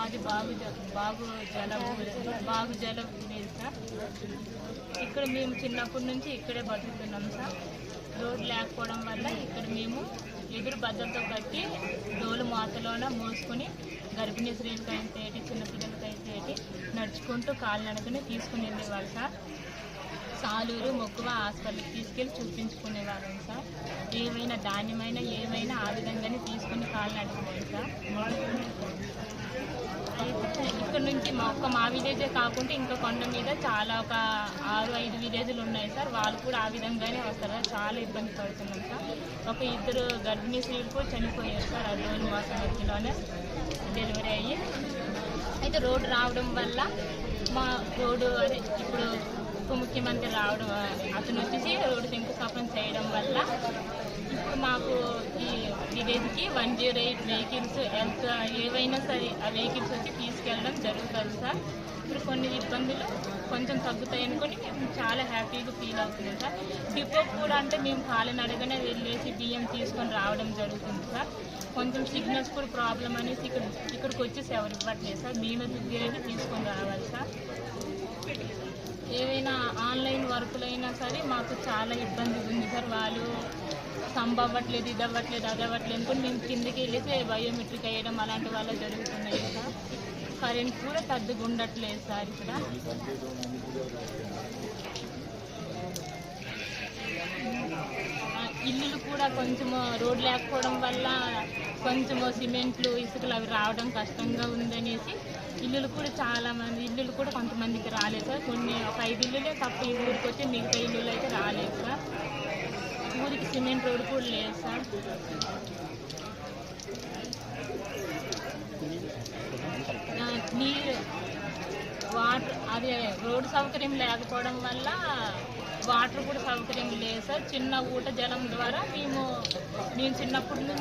మాది బాగు జల విలేజ్ సార్. ఇక్కడ మేము చిన్నప్పటి నుంచి ఇక్కడే బతుకుతున్నాం సార్. రోడ్ లేకపోవడం వల్ల ఇక్కడ మేము ఎదురు బద్దలతో కట్టి డోలు మాతలోన మోసుకొని గర్భిణీ స్త్రీలకైతే చిన్నపిల్లలకైతే నడుచుకుంటూ కాలినడకనే తీసుకుని వెళ్ళేవాళ్ళు సార్. సాలూరు మొక్కువ హాస్పిటల్కి తీసుకెళ్ళి చూపించుకునే వాళ్ళం సార్. ఏమైనా ధాన్యమైనా ఏమైనా ఆ విధంగానే తీసుకుని కాలినడకపోయింది సార్. ఇక్కడ నుంచి మా విలేజే కాకుండా ఇంకా కొండ మీద చాలా ఒక 6-5 విలేజ్లు ఉన్నాయి సార్. వాళ్ళు కూడా ఆ విధంగానే వస్తారు సార్. చాలా ఇబ్బంది పడుతున్నాం సార్. ఒక 2 గర్భిణీ స్త్రీలు కూడా చనిపోయారు సార్. ఆ రోజు మాసం మధ్యలోనే డెలివరీ అయ్యి. అయితే రోడ్డు రావడం వల్ల మా రోడ్డు అదే ఇప్పుడు ఉప ముఖ్యమంత్రి రావడం అతను వచ్చేసి రోడ్డు శంకుస్థాపన చేయడం వల్ల ఇప్పుడు మాకు ఈ విలేజ్కి 108 వెహికల్స్ ఎంత ఏవైనా సరే ఆ వెహికల్స్ వచ్చి తీసుకెళ్ళడం జరుగుతుంది సార్. ఇప్పుడు కొన్ని ఇబ్బందులు కొంచెం తగ్గుతాయి అనుకొని మేము చాలా హ్యాపీగా ఫీల్ అవుతున్నాం సార్. డిపో కూడా అంటే మేము కాలినడగానే వెళ్ళేసి బియ్యం తీసుకొని రావడం జరుగుతుంది సార్. కొంచెం సిగ్నల్స్ కూడా ప్రాబ్లం అనేసి ఇక్కడికి వచ్చేసి ఎవరు ఇవ్వట్లేదు సార్. మేమే దగ్గర తీసుకొని రావాలి సార్. ఏవైనా ఆన్లైన్ వర్కులైనా సరే మాకు చాలా ఇబ్బంది ఉంది సార్. వాళ్ళు సంభవ్వట్లేదు, ఇది అవ్వట్లేదు, అది అవ్వట్లేదు అనుకుని మేము కిందకి వెళ్ళేసి బయోమెట్రిక్ వేయడం అలాంటి వల్ల జరుగుతున్నాయి సార్. కరెంట్ కూడా పెద్దగా ఉండట్లేదు సార్. ఇక్కడ ఇల్లులు కూడా కొంచెము రోడ్ లేకపోవడం వల్ల కొంచెము సిమెంట్లు ఇసుకలు అవి రావడం కష్టంగా ఉందనేసి ఇల్లులు కూడా ఇల్లులు కూడా కొంతమందికి రాలేదు సార్. ఒక 5 ఇల్లులే తప్ప ఈ ఊరికి వచ్చి మిగతా ఇల్లులు అయితే రాలేదు సార్. ఊరికి సిమెంట్ రోడ్ కూడా లేదు సార్. నీరు వాటర్ అదే రోడ్డు సౌకర్యం లేకపోవడం వల్ల వాటర్ కూడా సౌకర్యం లేదు సార్. చిన్న ఊట జలం ద్వారా మేము చిన్నప్పటి నుంచి